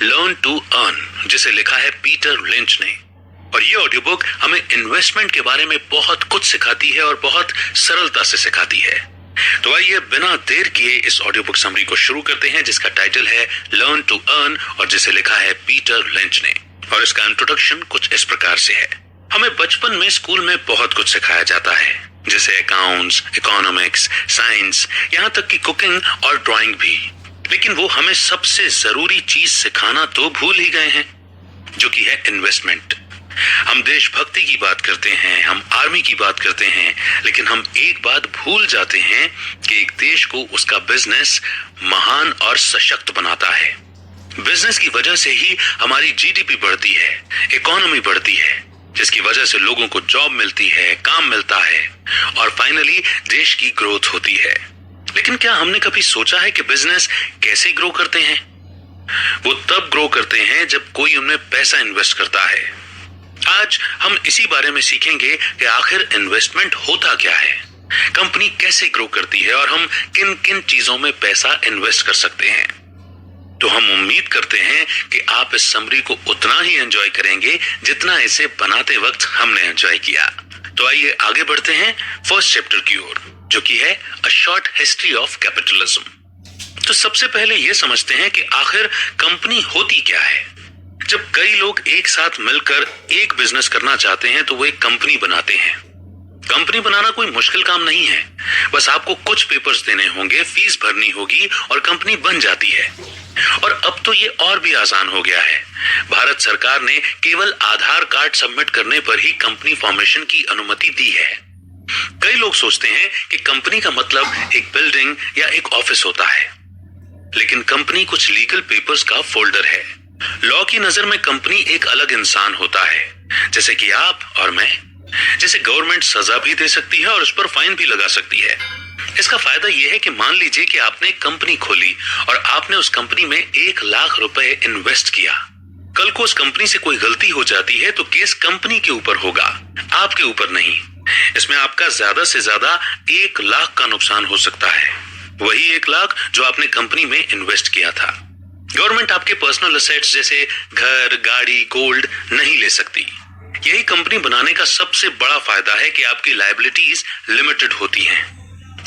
Learn to earn, जिसे लिखा है पीटर लिंच ने। और ये ऑडियो बुक हमें इन्वेस्टमेंट के बारे में बहुत कुछ सिखाती है और बहुत सरलता से सिखाती है। तो आइए बिना देर किए इस ऑडियो बुक समरी को शुरू करते हैं, जिसका टाइटल है लर्न टू अर्न और जिसे लिखा है पीटर लिंच ने। और इसका इंट्रोडक्शन कुछ इस प्रकार से है। हमें बचपन में स्कूल में बहुत कुछ सिखाया जाता है, जैसे अकाउंट्स, इकोनॉमिक्स, साइंस, यहाँ तक कि कुकिंग और ड्राइंग भी। लेकिन वो हमें सबसे जरूरी चीज सिखाना तो भूल ही गए हैं, जो कि है इन्वेस्टमेंट। हम देशभक्ति की बात करते हैं, हम आर्मी की बात करते हैं, लेकिन हम एक बात भूल जाते हैं कि एक देश को उसका बिजनेस महान और सशक्त बनाता है। बिजनेस की वजह से ही हमारी जीडीपी बढ़ती है, इकोनॉमी बढ़ती है, जिसकी वजह से लोगों को जॉब मिलती है, काम मिलता है और फाइनली देश की ग्रोथ होती है। लेकिन क्या हमने कभी सोचा है कि बिजनेस कैसे ग्रो करते हैं? वो तब ग्रो करते हैं जब कोई उनमें पैसा इन्वेस्ट करता है। आज हम इसी बारे में सीखेंगे कि आखिर इन्वेस्टमेंट होता क्या है, कंपनी कैसे ग्रो करती है और हम किन किन चीजों में पैसा इन्वेस्ट कर सकते हैं। तो हम उम्मीद करते हैं कि आप इस समरी को उतना ही एंजॉय करेंगे जितना इसे बनाते वक्त हमने एंजॉय किया। तो आइए आगे बढ़ते हैं फर्स्ट चैप्टर की ओर, जो कि है a short history of capitalism. तो सबसे पहले यह समझते हैं कि आखिर कंपनी होती क्या है। जब कई लोग एक साथ मिलकर एक बिजनेस करना चाहते हैं तो वो एक कंपनी बनाते हैं। कंपनी बनाना कोई मुश्किल काम नहीं है, बस आपको कुछ पेपर्स देने होंगे, फीस भरनी होगी और कंपनी बन जाती है। और अब तो ये और भी आसान हो गया है। भारत सरकार ने केवल आधार कार्ड सबमिट करने पर ही कंपनी फॉर्मेशन की अनुमति दी है। कई लोग सोचते हैं कि कंपनी का मतलब एक बिल्डिंग या एक ऑफिस होता है, लेकिन कंपनी कुछ लीगल पेपर्स का फोल्डर है। लॉ की नजर में कंपनी एक अलग इंसान होता है, जैसे कि आप और मैं, जिसे गवर्नमेंट सजा भी दे सकती है और उस पर फाइन भी लगा सकती है। इसका फायदा यह है कि मान लीजिए कि आपने कंपनी खोली और आपने उस कंपनी में 1 लाख रुपए इन्वेस्ट किया। कल को उस कंपनी से कोई गलती हो जाती है तो केस कंपनी के ऊपर होगा, आपके ऊपर नहीं। इसमें आपका ज्यादा से ज्यादा 1 लाख का नुकसान हो सकता है, वही 1 लाख जो आपने कंपनी में इन्वेस्ट किया था। गवर्नमेंट आपके पर्सनल एसेट्स जैसे घर, गाड़ी, गोल्ड नहीं ले सकती। यही कंपनी बनाने का सबसे बड़ा फायदा है कि आपकी लायबिलिटीज लिमिटेड होती हैं,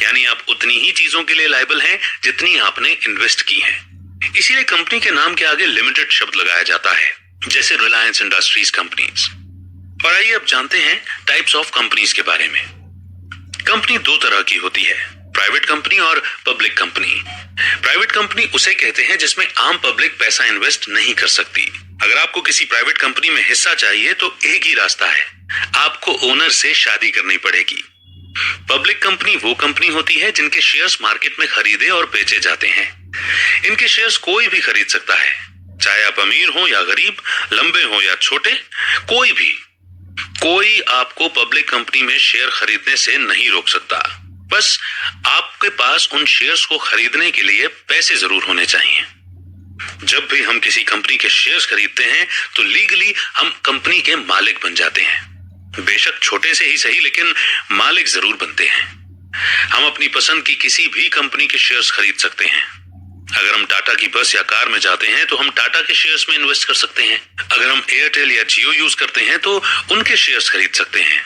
यानी आप उतनी ही चीजों के लिए लायबल हैं जितनी आपने इन्वेस्ट की हैं। इसीलिए कंपनी के नाम के आगे लिमिटेड शब्द लगाया जाता है, जैसे रिलायंस इंडस्ट्रीज कंपनीज। और आइए अब जानते हैं टाइप्स ऑफ कंपनीज के बारे में। कंपनी 2 तरह की होती है, प्राइवेट कंपनी और पब्लिक कंपनी। प्राइवेट कंपनी उसे कहते हैं जिसमें आम पब्लिक पैसा इन्वेस्ट नहीं कर सकती। अगर आपको किसी प्राइवेट कंपनी में हिस्सा चाहिए तो एक ही रास्ता है, आपको ओनर से शादी करनी पड़ेगी। पब्लिक कंपनी वो कंपनी होती है जिनके शेयर्स मार्केट में खरीदे और बेचे जाते हैं। इनके शेयर्स कोई भी खरीद सकता है, चाहे आप अमीर हो या गरीब, लंबे हो या छोटे, कोई भी। कोई आपको पब्लिक कंपनी में शेयर खरीदने से नहीं रोक सकता। बस आपके पास उन शेयर्स को खरीदने के लिए पैसे जरूर होने चाहिए। जब भी हम किसी कंपनी के शेयर्स खरीदते हैं तो लीगली हम कंपनी के मालिक बन जाते हैं। बेशक छोटे से ही सही, लेकिन मालिक जरूर बनते हैं। हम अपनी पसंद की किसी भी कंपनी के शेयर्स खरीद सकते हैं। अगर हम टाटा की बस या कार में जाते हैं तो हम टाटा के शेयर्स में इन्वेस्ट कर सकते हैं। अगर हम एयरटेल या जियो यूज करते हैं तो उनके शेयर्स खरीद सकते हैं।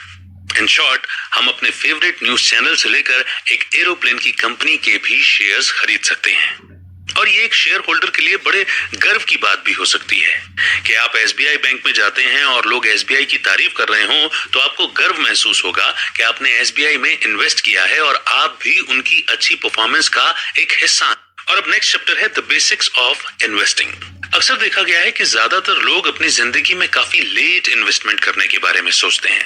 इन शॉर्ट, हम अपने फेवरेट न्यूज चैनल से लेकर एक एरोप्लेन की कंपनी के भी शेयर्स खरीद सकते हैं। और ये एक शेयर होल्डर के लिए बड़े गर्व की बात भी हो सकती है कि आप एसबीआई बैंक में जाते हैं और लोग एसबीआई की तारीफ कर रहे हो तो आपको गर्व महसूस होगा कि आपने एसबीआई में इन्वेस्ट किया है और आप भी उनकी अच्छी परफॉर्मेंस का एक हिस्सा। और अब नेक्स्ट चैप्टर है द बेसिक्स ऑफ इन्वेस्टिंग। अक्सर देखा गया है कि ज्यादातर लोग अपनी जिंदगी में काफी लेट इन्वेस्टमेंट करने के बारे में सोचते हैं,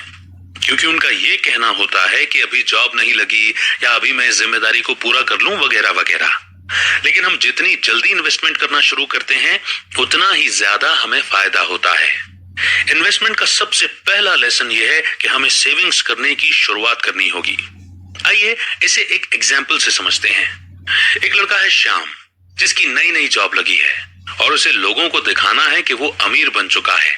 क्योंकि उनका ये कहना होता है कि अभी जॉब नहीं लगी या अभी मैं जिम्मेदारी को पूरा कर लूं वगैरह वगैरह। लेकिन हम जितनी जल्दी इन्वेस्टमेंट करना शुरू करते हैं उतना ही ज्यादा हमें फायदा होता है। इन्वेस्टमेंट का सबसे पहला लेसन यह है कि हमें सेविंग्स करने की शुरुआत करनी होगी। आइए इसे एक एग्जाम्पल से समझते हैं। एक लड़का है श्याम, जिसकी नई नई जॉब लगी है और उसे लोगों को दिखाना है कि वो अमीर बन चुका है।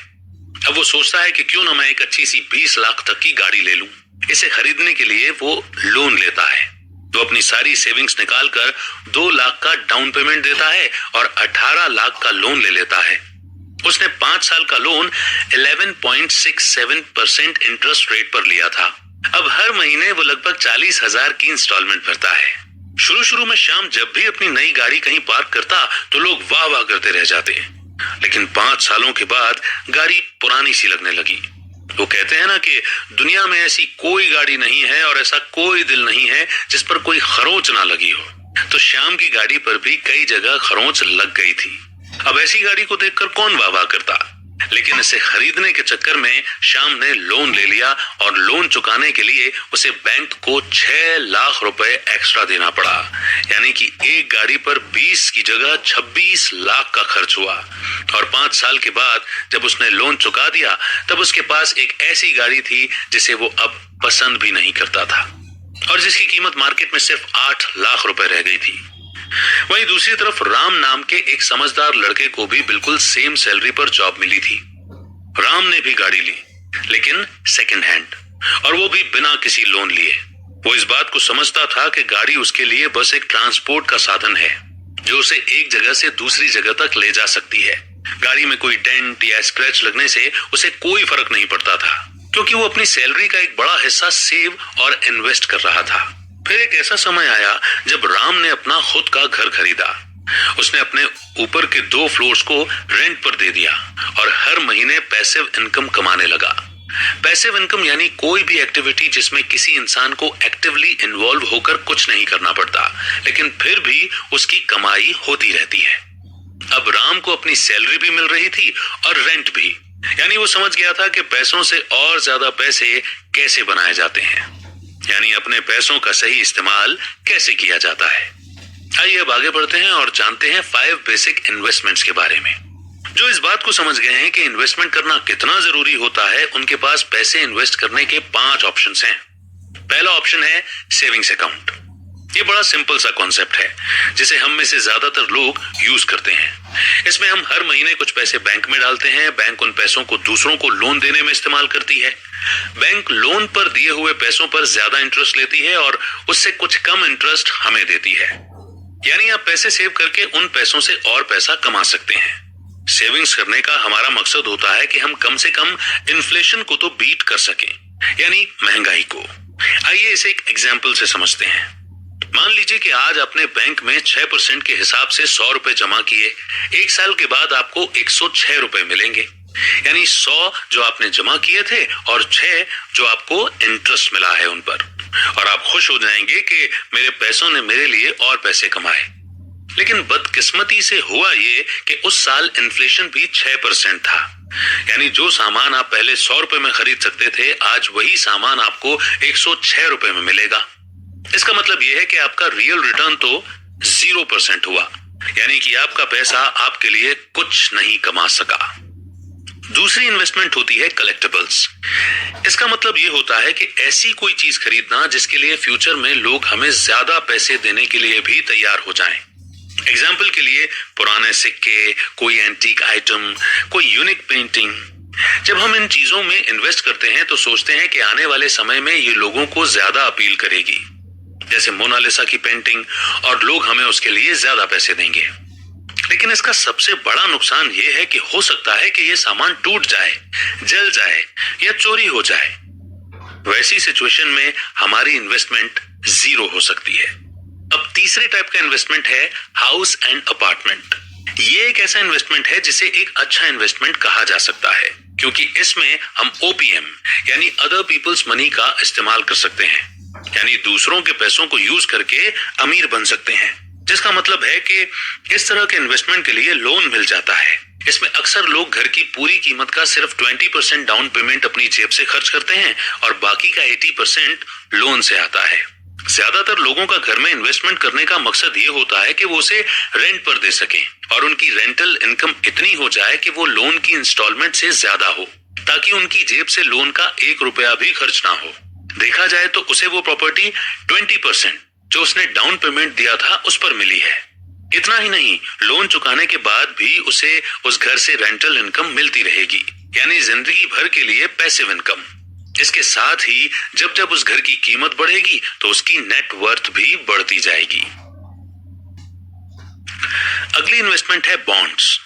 अब वो सोचता है कि क्यों ना मैं एक अच्छी सी 20 लाख तक की गाड़ी ले लूं। इसे खरीदने के लिए वो लोन लेता है। तो अपनी सारी सेविंग्स निकालकर 2 लाख का डाउन पेमेंट देता है और 18 लाख का लोन ले लेता है। उसने 5 साल का लोन 11.67% इंटरेस्ट रेट पर लिया था। अब हर महीने वो लगभग 40,000 की इंस्टॉलमेंट भरता है। शुरू में श्याम जब भी अपनी नई गाड़ी कहीं पार्क करता तो लोग वाह वाह करते रह जाते, लेकिन 5 सालों के बाद गाड़ी पुरानी सी लगने लगी। वो कहते हैं ना कि दुनिया में ऐसी कोई गाड़ी नहीं है और ऐसा कोई दिल नहीं है जिस पर कोई खरोंच ना लगी हो। तो श्याम की गाड़ी पर भी कई जगह खरोंच लग गई थी। अब ऐसी गाड़ी को देखकर कौन वाह वाह करता, लेकिन इसे खरीदने के चक्कर में श्याम ने लोन ले लिया और लोन चुकाने के लिए उसे बैंक को 6 लाख रुपए एक्स्ट्रा देना पड़ा। यानी कि एक गाड़ी पर 20 की जगह 26 लाख का खर्च हुआ। और 5 साल के बाद जब उसने लोन चुका दिया तब उसके पास एक ऐसी गाड़ी थी जिसे वो अब पसंद भी नहीं करता था और जिसकी कीमत मार्केट में सिर्फ 8 लाख रुपए रह गई थी। वहीं दूसरी तरफ राम नाम के एक समझदार लड़के को भी बिल्कुल सेम सैलरी पर जॉब मिली थी। राम ने भी गाड़ी ली, लेकिन सेकंड हैंड, और वो भी बिना किसी लोन लिए। वो इस बात को समझता था कि गाड़ी उसके लिए बस एक ट्रांसपोर्ट का साधन है जो उसे एक जगह से दूसरी जगह तक ले जा सकती है। गाड़ी में कोई डेंट या स्क्रैच लगने से उसे कोई फर्क नहीं पड़ता था, क्योंकि वो अपनी सैलरी का एक बड़ा हिस्सा सेव और इन्वेस्ट कर रहा था। फिर एक ऐसा समय आया जब राम ने अपना खुद का घर खरीदा। उसने अपने ऊपर के 2 फ्लोर्स को रेंट पर दे दिया और हर महीने पैसिव इनकम कमाने लगा। पैसिव इनकम यानी कोई भी एक्टिविटी जिसमें किसी इंसान को एक्टिवली इन्वॉल्व होकर कुछ नहीं करना पड़ता, लेकिन फिर भी उसकी कमाई होती रहती है। अब राम को अपनी सैलरी भी मिल रही थी और रेंट भी, यानी वो समझ गया था कि पैसों से और ज्यादा पैसे कैसे बनाए जाते हैं, यानी अपने पैसों का सही इस्तेमाल कैसे किया जाता है। आइए अब आगे बढ़ते हैं और जानते हैं 5 बेसिक इन्वेस्टमेंट्स के बारे में। जो इस बात को समझ गए हैं कि इन्वेस्टमेंट करना कितना जरूरी होता है, उनके पास पैसे इन्वेस्ट करने के 5 ऑप्शंस हैं। पहला ऑप्शन है सेविंग्स अकाउंट। ये बड़ा सिंपल सा कॉन्सेप्ट है जिसे हम में से ज्यादातर लोग यूज करते हैं। इसमें हम हर महीने कुछ पैसे बैंक में डालते हैं। बैंक उन पैसों को दूसरों को लोन देने में इस्तेमाल करती है। बैंक लोन पर दिए हुए पैसों पर ज्यादा इंटरेस्ट लेती है और उससे कुछ कम इंटरेस्ट हमें देती है। यानी आप पैसे सेव करके उन पैसों से और पैसा कमा सकते हैं। सेविंग्स करने का हमारा मकसद होता है कि हम कम से कम इन्फ्लेशन को तो बीट कर सकें, यानी महंगाई को। आइए इसे एक एग्जाम्पल से समझते हैं। मान लीजिए कि आज आपने बैंक में 6% के हिसाब से 100 रुपए जमा किए। 1 साल के बाद आपको 106 रुपए मिलेंगे, यानी 100 जो आपने जमा किए थे और 6 जो आपको इंटरेस्ट मिला है उन पर। और आप खुश हो जाएंगे कि मेरे पैसों ने मेरे लिए और पैसे कमाए। लेकिन बदकिस्मती से हुआ ये कि उस साल इन्फ्लेशन भी 6% था, यानी जो सामान आप पहले 100 रुपए में खरीद सकते थे, आज वही सामान आपको 106 रुपए में मिलेगा। इसका मतलब यह है कि आपका रियल रिटर्न तो 0% हुआ, यानी कि आपका पैसा आपके लिए कुछ नहीं कमा सका। दूसरी इन्वेस्टमेंट होती है कलेक्टिबल्स। इसका मतलब यह होता है कि ऐसी कोई चीज खरीदना जिसके लिए फ्यूचर में लोग हमें ज्यादा पैसे देने के लिए भी तैयार हो जाएं। एग्जाम्पल के लिए पुराने सिक्के, कोई एंटीक आइटम, कोई यूनिक पेंटिंग। जब हम इन चीजों में इन्वेस्ट करते हैं तो सोचते हैं कि आने वाले समय में ये लोगों को ज्यादा अपील करेगी, जैसे मोनालिसा की पेंटिंग, और लोग हमें उसके लिए ज्यादा पैसे देंगे। लेकिन इसका सबसे बड़ा नुकसान यह है कि हो सकता है कि यह सामान टूट जाए, जल जाए या चोरी हो जाए। वैसी सिचुएशन में हमारी इन्वेस्टमेंट 0 हो सकती है। अब तीसरे टाइप का इन्वेस्टमेंट है हाउस एंड अपार्टमेंट। ये एक ऐसा इन्वेस्टमेंट है जिसे एक अच्छा इन्वेस्टमेंट कहा जा सकता है, क्योंकि इसमें हम ओपीएम यानी अदर पीपल्स मनी का इस्तेमाल कर सकते हैं, यानी दूसरों के पैसों को यूज करके अमीर बन सकते हैं। जिसका मतलब है कि इस तरह के इन्वेस्टमेंट के लिए लोन मिल जाता है। इसमें अक्सर लोग घर की पूरी कीमत का सिर्फ 20% डाउन पेमेंट अपनी जेब से खर्च करते हैं और बाकी का 80% लोन से आता है। ज्यादातर लोगों का घर में इन्वेस्टमेंट करने का मकसद ये होता है कि वो उसे रेंट पर दे सकें और उनकी रेंटल इनकम इतनी हो जाए कि वो लोन की इंस्टॉलमेंट से ज्यादा हो, ताकि उनकी जेब से लोन का 1 रुपया भी खर्च ना हो। देखा जाए तो उसे वो प्रॉपर्टी 20% जो उसने डाउन पेमेंट दिया था उस पर मिली है। इतना ही नहीं, लोन चुकाने के बाद भी उसे उस घर से रेंटल इनकम मिलती रहेगी, यानी जिंदगी भर के लिए पैसिव इनकम। इसके साथ ही जब जब उस घर की कीमत बढ़ेगी तो उसकी नेट वर्थ भी बढ़ती जाएगी। अगली इन्वेस्टमेंट है बॉन्ड्स।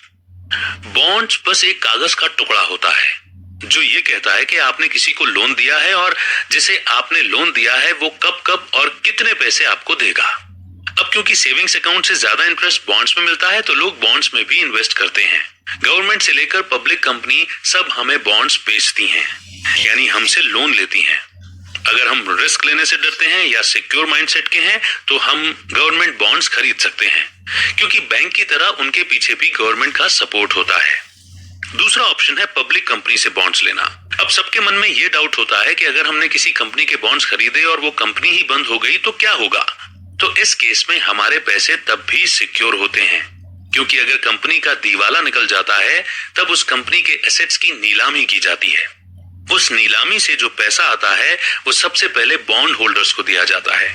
बॉन्ड्स बस एक कागज का टुकड़ा होता है जो ये कहता है कि आपने किसी को लोन दिया है और जिसे आपने लोन दिया है वो कब कब और कितने पैसे आपको देगा। अब क्योंकि सेविंग्स अकाउंट से ज्यादा इंटरेस्ट बॉन्ड्स में मिलता है तो लोग बॉन्ड्स में भी इन्वेस्ट करते हैं। गवर्नमेंट से लेकर पब्लिक कंपनी सब हमें बॉन्ड्स बेचती हैं, यानी हमसे लोन लेती हैं। अगर हम रिस्क लेने से डरते हैं या सिक्योर माइंडसेट के हैं तो हम गवर्नमेंट बॉन्ड्स खरीद सकते हैं, क्योंकि बैंक की तरह उनके पीछे भी गवर्नमेंट का सपोर्ट होता है। दूसरा ऑप्शन है पब्लिक कंपनी से बॉन्ड्स लेना। अब सबके मन में यह डाउट होता है कि अगर हमने किसी कंपनी के बॉन्ड्स खरीदे और वो कंपनी ही बंद हो गई तो क्या होगा। तो इस केस में हमारे पैसे तब भी सिक्योर होते हैं, क्योंकि अगर कंपनी का दिवाला निकल जाता है तब उस कंपनी के एसेट्स की नीलामी की जाती है। उस नीलामी से जो पैसा आता है वो सबसे पहले बॉन्ड होल्डर्स को दिया जाता है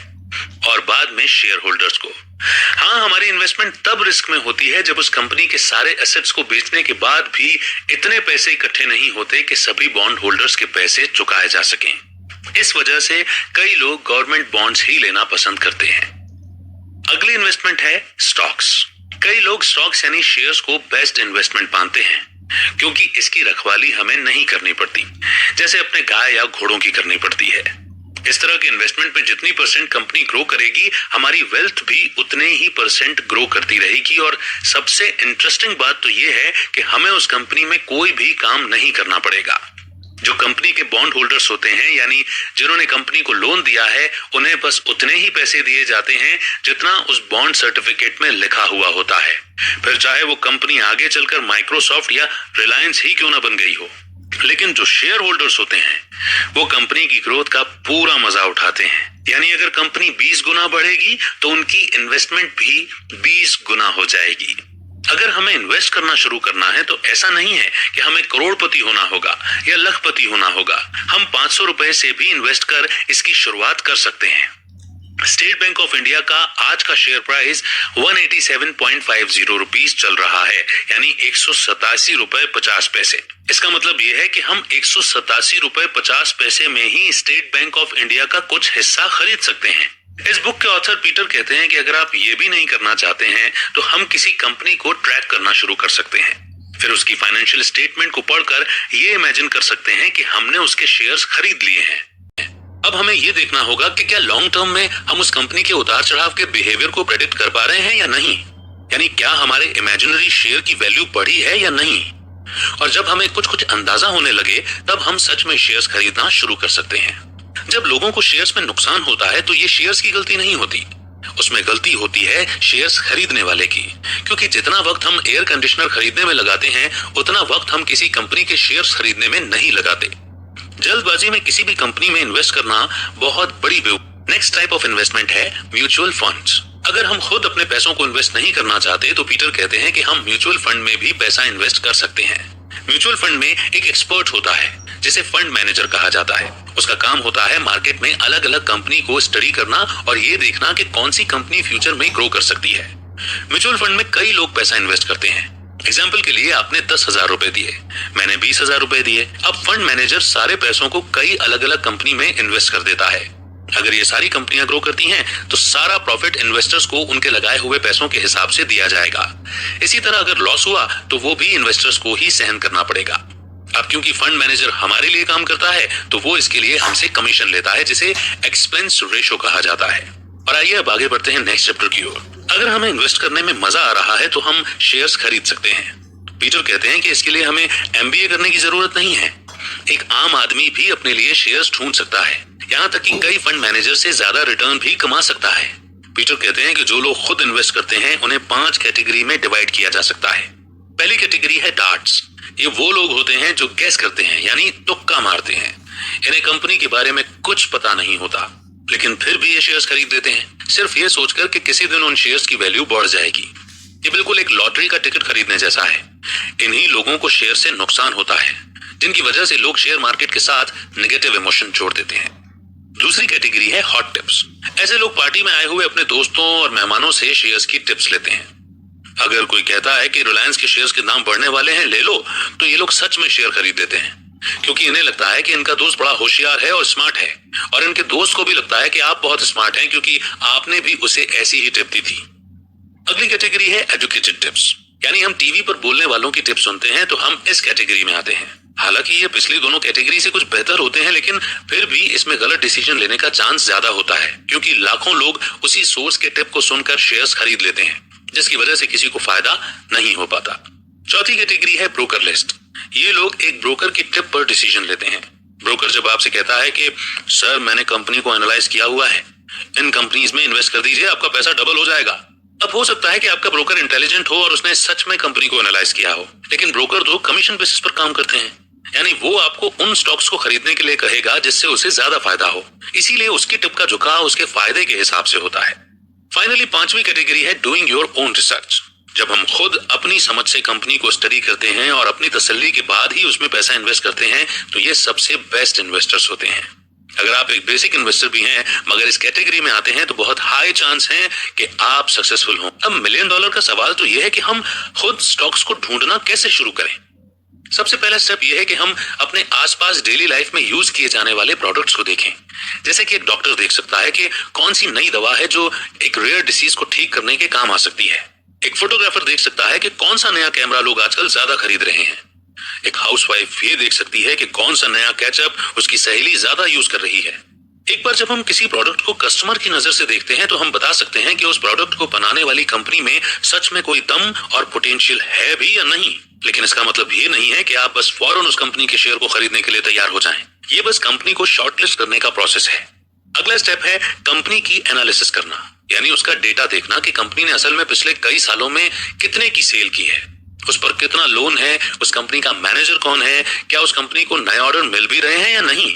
और बाद में शेयर होल्डर्स को। हाँ, हमारी इन्वेस्टमेंट तब रिस्क में होती है जब उस कंपनी के सारे एसेट्स को बेचने के बाद भी इतने पैसे इकट्ठे नहीं होते कि सभी बॉन्ड होल्डर्स के पैसे चुकाए जा सकें। इस वजह से कई लोग गवर्नमेंट बॉन्ड्स ही लेना पसंद करते हैं। अगली इन्वेस्टमेंट है स्टॉक्स। कई लोग स्टॉक्स यानी शेयर्स को बेस्ट इन्वेस्टमेंट मानते हैं, क्योंकि इसकी रखवाली हमें नहीं करनी पड़ती, जैसे अपने गाय या घोड़ों की करनी पड़ती है। इस तरह के इन्वेस्टमेंट में जितनी परसेंट कंपनी ग्रो करेगी, हमारी वेल्थ भी उतने ही परसेंट ग्रो करती रहेगी। और सबसे इंटरेस्टिंग बात तो यह है कि हमें उस कंपनी में कोई भी काम नहीं करना पड़ेगा। जो कंपनी के बॉन्ड होल्डर्स होते हैं, यानी जिन्होंने कंपनी को लोन दिया है, उन्हें बस उतने ही पैसे दिए जाते हैं जितना उस बॉन्ड सर्टिफिकेट में लिखा हुआ होता है, फिर चाहे वो कंपनी आगे चलकर माइक्रोसॉफ्ट या रिलायंस ही क्यों ना बन गई हो। लेकिन जो शेयर होल्डर्स होते हैं वो कंपनी की ग्रोथ का पूरा मजा उठाते हैं, यानी अगर कंपनी 20 गुना बढ़ेगी तो उनकी इन्वेस्टमेंट भी 20 गुना हो जाएगी। अगर हमें इन्वेस्ट करना शुरू करना है तो ऐसा नहीं है कि हमें करोड़पति होना होगा या लखपति होना होगा। हम 500 रुपए से भी इन्वेस्ट कर इसकी शुरुआत कर सकते हैं। स्टेट बैंक ऑफ इंडिया का आज का शेयर प्राइस 187.50 रुपीस चल रहा है, यानी 187 रुपए 50 पैसे। इसका मतलब यह है कि हम 187 रुपए 50 पैसे में ही स्टेट बैंक ऑफ इंडिया का कुछ हिस्सा खरीद सकते हैं। इस बुक के ऑथर पीटर कहते हैं कि अगर आप ये भी नहीं करना चाहते हैं तो हम किसी कंपनी को ट्रैक करना शुरू कर सकते हैं। फिर उसकी फाइनेंशियल स्टेटमेंट को पढ़कर ये इमेजिन कर सकते हैं कि हमने उसके शेयर्स खरीद लिए हैं। अब हमें यह देखना होगा कि क्या लॉन्ग टर्म में हम उस कंपनी के उतार चढ़ाव के बिहेवियर को प्रेडिक्ट कर पा रहे हैं या नहीं, यानी क्या हमारे इमेजिनरी शेयर की वैल्यू बढ़ी है या नहीं। और जब हमें कुछ कुछ अंदाजा होने लगे तब हम सच में शेयर्स खरीदना शुरू कर सकते हैं। जब लोगों को शेयर्स में नुकसान होता है तो ये शेयर्स की गलती नहीं होती, उसमें गलती होती है शेयर्स खरीदने वाले की, क्योंकि जितना वक्त हम एयर कंडीशनर खरीदने में लगाते हैं उतना वक्त हम किसी कंपनी के शेयर्स खरीदने में नहीं लगाते। जल्दबाजी में किसी भी कंपनी में इन्वेस्ट करना बहुत बड़ी बेवकूफी। नेक्स्ट टाइप ऑफ इन्वेस्टमेंट है म्यूचुअल फंड्स। अगर हम खुद अपने पैसों को इन्वेस्ट नहीं करना चाहते तो पीटर कहते हैं कि हम म्यूचुअल फंड में भी पैसा इन्वेस्ट कर सकते हैं। म्यूचुअल फंड में एक एक्सपर्ट होता है जिसे फंड मैनेजर कहा जाता है। उसका काम होता है मार्केट में अलग अलग कंपनी को स्टडी करना और ये देखना कि कौन सी कंपनी फ्यूचर में ग्रो कर सकती है। म्यूचुअल फंड में कई लोग पैसा इन्वेस्ट करते हैं। एग्जाम्पल के लिए आपने 10,000 रुपए दिए, मैंने 20,000 रुपए दिए। अब फंड मैनेजर सारे पैसों को कई अलग अलग कंपनी में इन्वेस्ट कर देता है। अगर ये सारी कंपनियां ग्रो करती हैं तो सारा प्रॉफिट इन्वेस्टर्स को उनके लगाए हुए पैसों के हिसाब से दिया जाएगा। इसी तरह अगर लॉस हुआ तो वो भी इन्वेस्टर्स को ही सहन करना पड़ेगा। अब क्योंकि फंड मैनेजर हमारे लिए काम करता है तो वो इसके लिए हमसे कमीशन लेता है, जिसे एक्सपेंस रेशो कहा जाता है। और आइए अब आगे बढ़ते हैं नेक्स्ट चैप्टर की ओर। अगर हमें इन्वेस्ट करने में मजा आ रहा है तो हम शेयर्स खरीद सकते हैं। पीटर कहते हैं कि इसके लिए हमें MBA करने की जरूरत नहीं है। एक आम आदमी भी अपने लिए शेयर्स ढूंढ सकता है, यहाँ तक कि कई फंड मैनेजर से ज्यादा रिटर्न भी कमा सकता है। पीटर कहते हैं कि जो लोग खुद इन्वेस्ट करते हैं उन्हें 5 कैटेगरी में डिवाइड किया जा सकता है। पहली कैटेगरी है डार्ट्स। ये वो लोग होते हैं जो गैस करते हैं, यानी तुक्का मारते हैं। इन्हें कंपनी के बारे में कुछ पता नहीं होता, लेकिन फिर भी ये शेयर्स खरीद देते हैं, सिर्फ ये सोचकर कि किसी दिन उन शेयर्स की वैल्यू बढ़ जाएगी। ये बिल्कुल एक लॉटरी का टिकट खरीदने जैसा है। इन्हीं लोगों को शेयर से नुकसान होता है, जिनकी वजह से लोग शेयर मार्केट के साथ नेगेटिव इमोशन जोड़ देते हैं। दूसरी कैटेगरी है हॉट टिप्स। ऐसे लोग पार्टी में आए हुए अपने दोस्तों और मेहमानों से शेयर्स की टिप्स लेते हैं। अगर कोई कहता है कि रिलायंस के शेयर्स के दाम बढ़ने वाले हैं, ले लो, तो ये लोग सच में शेयर खरीद देते हैं। क्योंकि इन्हें लगता है कि इनका दोस्त बड़ा होशियार है और स्मार्ट है, और इनके दोस्त को भी लगता है कि आप बहुत स्मार्ट हैं क्योंकि आपने भी उसे ऐसी ही टिप दी थी। अगली कैटेगरी है एजुकेटेड टिप्स, यानी हम टीवी पर बोलने वालों की टिप्स सुनते हैं तो हम इस कैटेगरी में आते हैं। हालांकि ये पिछली दोनों कैटेगरी से कुछ बेहतर होते हैं, लेकिन फिर भी इसमें गलत डिसीजन लेने का चांस ज्यादा होता है, क्योंकि लाखों लोग उसी सोर्स के टिप को सुनकर शेयर्स खरीद लेते हैं, जिसकी वजह से किसी को फायदा नहीं हो पाता। चौथी कैटेगरी है ब्रोकर लिस्ट। ये लोग एक ब्रोकर की टिप पर डिसीजन लेते हैं। ब्रोकर जब आपसे कहता है कि सर मैंने कंपनी को एनालाइज किया हुआ है, इन कंपनीज में इन्वेस्ट कर दीजिए, आपका पैसा डबल हो जाएगा। अब हो सकता है कि आपका ब्रोकर इंटेलिजेंट हो और उसने सच में कंपनी को एनालाइज किया हो, लेकिन ब्रोकर तो कमीशन बेसिस पर काम करते हैं, यानी वो आपको उन स्टॉक्स को खरीदने के लिए कहेगा जिससे उसे ज्यादा फायदा हो, इसीलिए उसकी टिप का झुकाव उसके फायदे के हिसाब से होता है। फाइनली पांचवी कैटेगरी है डूइंग योर ओन रिसर्च। जब हम खुद अपनी समझ से कंपनी को स्टडी करते हैं और अपनी तसल्ली के बाद ही उसमें पैसा इन्वेस्ट करते हैं तो ये सबसे बेस्ट इन्वेस्टर्स होते हैं। अगर आप एक बेसिक इन्वेस्टर भी हैं मगर इस कैटेगरी में आते हैं तो बहुत हाई चांस है कि आप सक्सेसफुल हों। अब $1 मिलियन का सवाल तो यह है कि हम खुद स्टॉक्स को ढूंढना कैसे शुरू करें। सबसे पहला स्टेप यह है कि हम अपने आसपास डेली लाइफ में यूज किए जाने वाले प्रोडक्ट्स को देखें। जैसे कि एक डॉक्टर देख सकता है कि कौन सी नई दवा है जो एक रेयर डिसीज को ठीक करने के काम आ सकती है। एक फोटोग्राफर देख सकता है कि कौन सा नया कैमरा लोग आजकल ज्यादा खरीद रहे हैं। एक हाउसवाइफ ये देख सकती है कि कौन सा नया केचप उसकी सहेली ज्यादा यूज कर रही है। एक बार जब हम किसी प्रोडक्ट को कस्टमर की नजर से देखते हैं तो हम बता सकते हैं कि उस प्रोडक्ट को बनाने वाली कंपनी में सच में कोई दम और पोटेंशियल है भी या नहीं। लेकिन इसका मतलब ये नहीं है कि आप बस फौरन उस कंपनी के शेयर को खरीदने के लिए तैयार हो जाएं। ये बस कंपनी को शॉर्टलिस्ट करने का प्रोसेस है। अगला स्टेप है कंपनी की एनालिसिस करना, यानी उसका डेटा देखना कि कंपनी ने असल में पिछले कई सालों में कितने की सेल की है, उस पर कितना लोन है, उस कंपनी का मैनेजर कौन है, क्या उस कंपनी को नए ऑर्डर मिल भी रहे हैं या नहीं,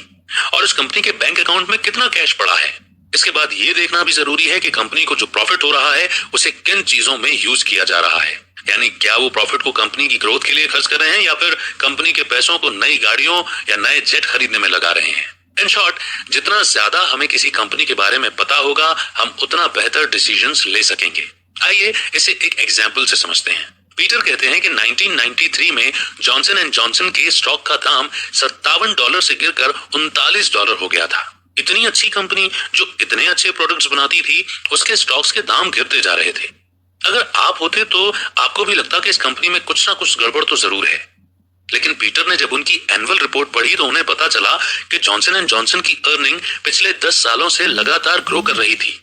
और उस कंपनी के बैंक अकाउंट में कितना कैश पड़ा है। इसके बाद ये देखना भी जरूरी है कि कंपनी को जो प्रॉफिट हो रहा है उसे किन चीजों में यूज किया जा रहा है, यानी क्या वो प्रॉफिट को कंपनी की ग्रोथ के लिए खर्च कर रहे हैं या फिर कंपनी के पैसों को नई गाड़ियों या नए जेट खरीदने में लगा रहे हैं। इन शॉर्ट, जितना ज्यादा हमें किसी कंपनी के बारे में पता होगा हम उतना बेहतर डिसीजंस ले सकेंगे। आइए इसे एक एग्जांपल से समझते हैं। पीटर कहते हैं कि 1993 में जॉनसन एंड जॉनसन के स्टॉक का दाम $57 से गिरकर $39 हो गया था। इतनी अच्छी कंपनी जो इतने अच्छे प्रोडक्ट्स बनाती थी उसके स्टॉक्स के दाम गिरते जा रहे थे। अगर आप होते तो आपको भी लगता कि इस कंपनी में कुछ ना कुछ गड़बड़ तो जरूर है। लेकिन पीटर ने जब उनकी एनुअल रिपोर्ट पढ़ी तो उन्हें पता चला कि जॉनसन एंड जॉनसन की अर्निंग पिछले 10 सालों से लगातार ग्रो कर रही थी।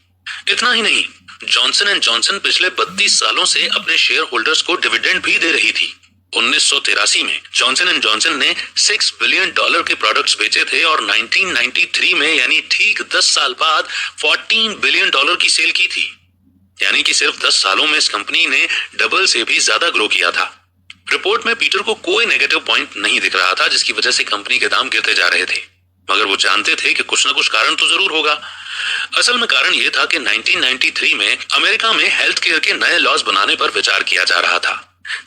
इतना ही नहीं, जॉनसन एंड जॉनसन पिछले 32 सालों से अपने शेयर होल्डर्स को डिविडेंड भी दे रही थी। 1983 में जॉनसन एंड जॉनसन ने $6 बिलियन के प्रोडक्ट्स बेचे थे और 1993 में यानी ठीक 10 साल बाद $14 बिलियन की सेल की थी। यानी कि सिर्फ 10 सालों में इस कंपनी ने डबल से भी ज्यादा ग्रो किया था। रिपोर्ट में पीटर को कोई नेगेटिव पॉइंट नहीं दिख रहा था जिसकी वजह से कंपनी के दाम गिरते जा रहे थे, मगर वो जानते थे कि कुछ ना कुछ कारण तो जरूर होगा। असल में कारण ये था कि 1993 में अमेरिका में हेल्थ केयर के नए लॉज बनाने पर विचार किया जा रहा था,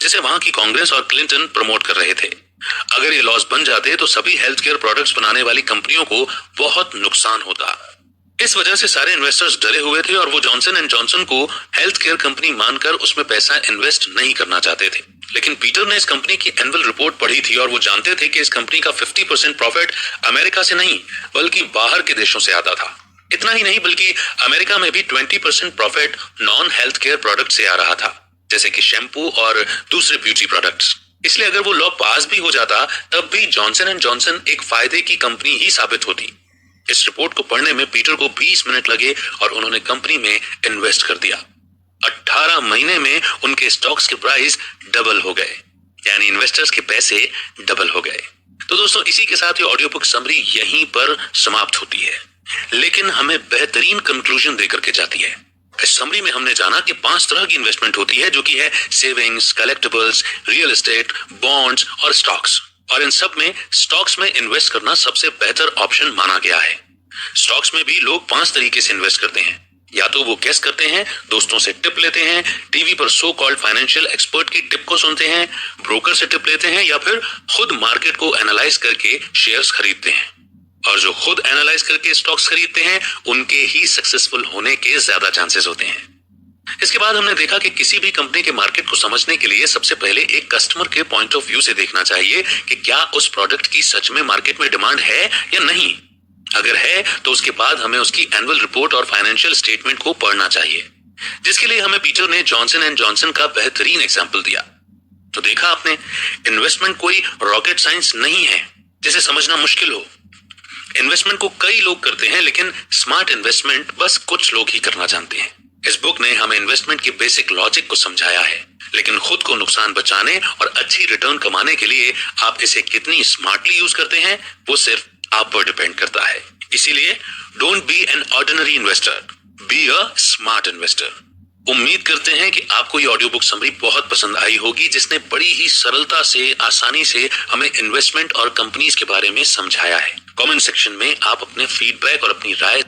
जिसे वहां की कांग्रेस और क्लिंटन प्रमोट कर रहे थे। अगर ये लॉज बन जाते तो सभी हेल्थ केयर प्रोडक्ट्स बनाने वाली कंपनियों को बहुत नुकसान होता। इस वजह से सारे इन्वेस्टर्स डरे हुए थे और वो जॉनसन एंड जॉनसन को हेल्थ केयर कंपनी मानकर उसमें पैसा इन्वेस्ट नहीं करना चाहते थे। लेकिन पीटर ने इस कंपनी की एनुअल रिपोर्ट पढ़ी थी और वो जानते थे कि इस कंपनी का 50% प्रॉफिट अमेरिका से नहीं बल्कि बाहर के देशों से आता था। इतना ही नहीं बल्कि अमेरिका में भी 20% profit non health care product से आ रहा था, जैसे कि शैम्पू और दूसरे ब्यूटी प्रोडक्ट्स। इसलिए अगर वो लॉ पास भी हो जाता तब भी जॉनसन एंड जॉनसन एक फायदे की कंपनी ही साबित होती। इस रिपोर्ट को पढ़ने में पीटर को 20 मिनट लगे और उन्होंने कंपनी में इन्वेस्ट कर दिया। 18 महीने में उनके स्टॉक्स के प्राइस डबल हो गए, यानी इन्वेस्टर्स के पैसे डबल हो गए। तो दोस्तों, इसी के साथ ये ऑडियो बुक समरी यहीं पर समाप्त होती है, लेकिन हमें बेहतरीन कंक्लूजन देकर के जाती है। इस समरी में हमने जाना कि 5 तरह की इन्वेस्टमेंट होती है, जो कि है savings, collectibles, real estate, bonds और स्टॉक्स। और इन सब में स्टॉक्स में इन्वेस्ट करना सबसे बेहतर ऑप्शन माना गया है। स्टॉक्स में भी लोग 5 तरीके से इन्वेस्ट करते हैं। या तो वो गेस करते हैं, दोस्तों से टिप लेते हैं, टीवी पर सो कॉल्ड फाइनेंशियल एक्सपर्ट की टिप को सुनते हैं, ब्रोकर से टिप लेते हैं, या फिर खुद मार्केट को एनालाइज करके शेयर्स खरीदते हैं। और जो खुद एनालाइज करके स्टॉक्स खरीदते हैं उनके ही सक्सेसफुल होने के ज्यादा चांसेस होते हैं। इसके बाद हमने देखा कि किसी भी कंपनी के मार्केट को समझने के लिए सबसे पहले एक कस्टमर के पॉइंट ऑफ व्यू से देखना चाहिए कि क्या उस प्रोडक्ट की सच में मार्केट में डिमांड है या नहीं। अगर है तो उसके बाद हमें उसकी एनुअल रिपोर्ट और फाइनेंशियल स्टेटमेंट को पढ़ना चाहिए, जिसके लिए हमें पीटर ने जॉनसन एंड जॉनसन का बेहतरीन एग्जाम्पल दिया। तो देखा आपने, इन्वेस्टमेंट कोई रॉकेट साइंस नहीं है जिसे समझना मुश्किल हो। इन्वेस्टमेंट को कई लोग करते हैं, लेकिन स्मार्ट इन्वेस्टमेंट बस कुछ लोग ही करना जानते हैं। इस बुक ने हमें इन्वेस्टमेंट के बेसिक लॉजिक को समझाया है, लेकिन खुद को नुकसान बचाने और अच्छी रिटर्न कमाने के लिए आप इसे कितनी स्मार्टली यूज करते हैं वो सिर्फ आप पर डिपेंड करता है। इसीलिए don't be an ordinary investor, be a smart investor. उम्मीद करते हैं कि आपको ये ऑडियो बुक समरी बहुत पसंद आई होगी, जिसने बड़ी ही सरलता से, आसानी से हमें इन्वेस्टमेंट और कंपनीज के बारे में समझाया है। कमेंट सेक्शन में आप अपने फीडबैक और अपनी राय